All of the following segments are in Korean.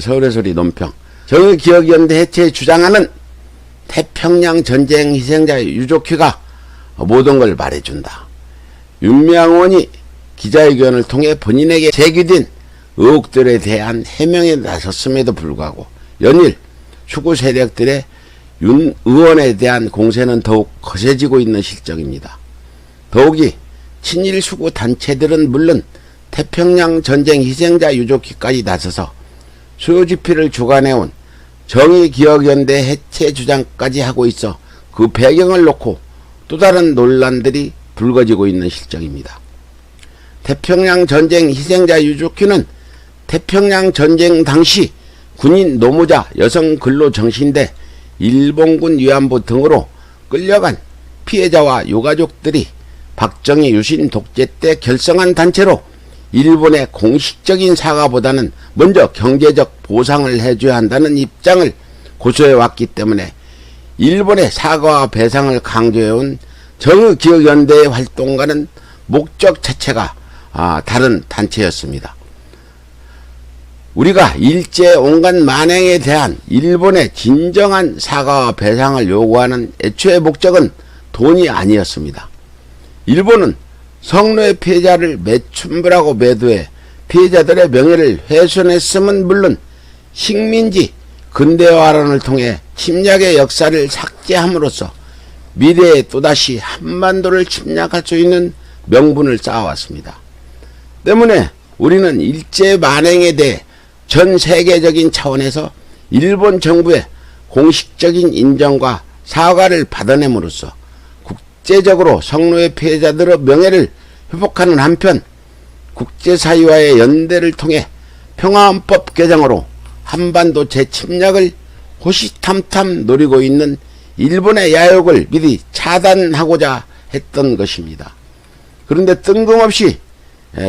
서울의 소리 논평. 정의기억연대 해체에 주장하는 태평양 전쟁 희생자 유족회가 모든 걸 말해준다. 윤미향 기자회견을 통해 본인에게 제기된 의혹들에 대한 해명에 나섰음에도 불구하고 연일 추구 세력들의 윤 의원에 대한 공세는 더욱 거세지고 있는 실정입니다. 더욱이 친일 수구 단체들은 물론 태평양 전쟁 희생자 유족회까지 나서서 수요 집회를 주관해온 정의기억연대 해체 주장까지 하고 있어 그 배경을 놓고 또 다른 논란들이 불거지고 있는 실정입니다. 태평양 전쟁 희생자 유족회는 태평양 전쟁 당시 군인 노무자 여성 근로정신대 일본군 위안부 등으로 끌려간 피해자와 유가족들이 박정희 유신 독재 때 결성한 단체로 일본의 공식적인 사과보다는 먼저 경제적 보상을 해줘야 한다는 입장을 고수해왔기 때문에 일본의 사과와 배상을 강조해온 정의기억연대의 활동과는 목적 자체가 다른 단체였습니다. 우리가 일제 온갖 만행에 대한 일본의 진정한 사과와 배상을 요구하는 애초의 목적은 돈이 아니었습니다. 일본은 성노예 피해자를 매춘부라고 매도해 피해자들의 명예를 훼손했음은 물론 식민지 근대화론을 통해 침략의 역사를 삭제함으로써 미래에 또다시 한반도를 침략할 수 있는 명분을 쌓아왔습니다. 때문에 우리는 일제 만행에 대해 전 세계적인 차원에서 일본 정부의 공식적인 인정과 사과를 받아냄으로써 국제적으로 성노예 피해자들의 명예를 회복하는 한편 국제사회와의 연대를 통해 평화헌법 개정으로 한반도 재침략을 호시탐탐 노리고 있는 일본의 야욕을 미리 차단하고자 했던 것입니다. 그런데 뜬금없이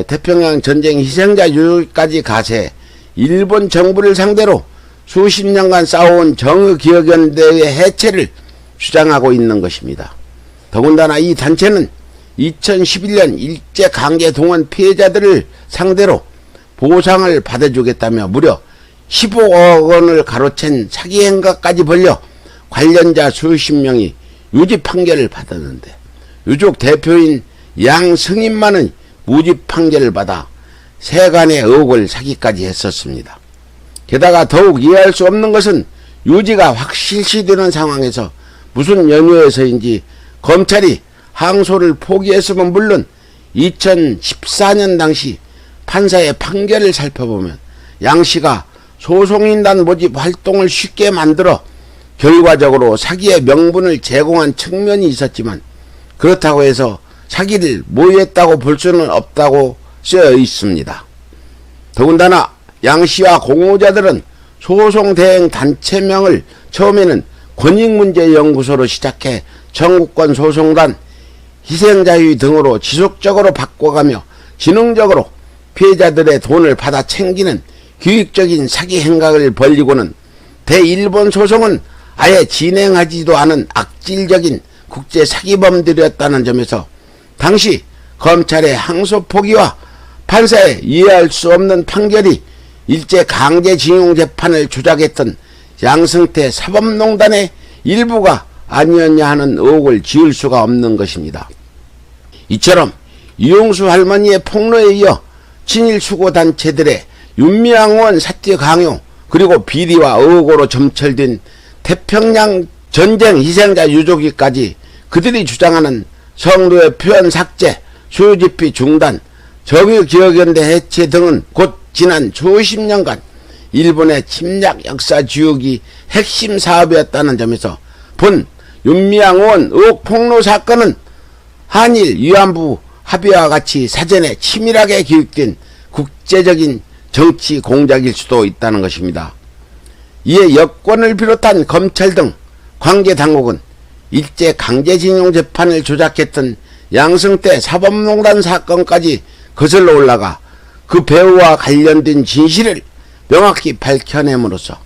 태평양 전쟁 희생자 유족까지 가세 일본 정부를 상대로 수십 년간 싸워온 정의기억연대의 해체를 주장하고 있는 것입니다. 더군다나 이 단체는 2011년 일제강제동원 피해자들을 상대로 보상을 받아주겠다며 무려 15억 원을 가로챈 사기 행각까지 벌려 관련자 수십 명이 유죄 판결을 받았는데 유족 대표인 양승인만은 무죄 판결을 받아 세간의 의혹을 사기까지 했었습니다. 게다가 더욱 이해할 수 없는 것은 유죄가 확실시되는 상황에서 무슨 연유에서인지 검찰이 항소를 포기했으면 물론 2014년 당시 판사의 판결을 살펴보면 양씨가 소송인단 모집 활동을 쉽게 만들어 결과적으로 사기의 명분을 제공한 측면이 있었지만 그렇다고 해서 사기를 모의했다고 볼 수는 없다고 쓰여 있습니다. 더군다나 양씨와 공모자들은 소송 대행 단체명을 처음에는 권익문제연구소로 시작해 전국권 소송단, 희생자유의 등으로 지속적으로 바꿔가며 지능적으로 피해자들의 돈을 받아 챙기는 기획적인 사기 행각을 벌이고는 대일본 소송은 아예 진행하지도 않은 악질적인 국제 사기범들이었다는 점에서 당시 검찰의 항소 포기와 판사의 이해할 수 없는 판결이 일제 강제징용 재판을 조작했던 양승태 사법농단의 일부가 아니었냐 하는 의혹을 지을 수가 없는 것입니다. 이처럼 이용수 할머니의 폭로에 이어 친일 수고단체들의 윤미향 의원 사퇴 강요 그리고 비리와 의혹으로 점철된 태평양 전쟁 희생자 유족회까지 그들이 주장하는 성노예 표현 삭제, 수요집회 중단, 정의기억연대 해체 등은 곧 지난 수십 년간 일본의 침략 역사 지우기 핵심 사업이었다는 점에서 본 윤미향 의원 의혹 폭로 사건은 한일 위안부 합의와 같이 사전에 치밀하게 기획된 국제적인 정치 공작일 수도 있다는 것입니다. 이에 여권을 비롯한 검찰 등 관계당국은 일제 강제징용 재판을 조작했던 양승태 사법농단 사건까지 거슬러 올라가 그 배우와 관련된 진실을 명확히 밝혀냄으로써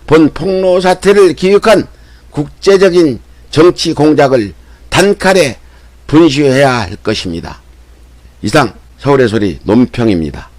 본 폭로 사태를 기획한 국제적인 정치 공작을 단칼에 분시해야 할 것입니다. 이상 서울의 소리 논평입니다.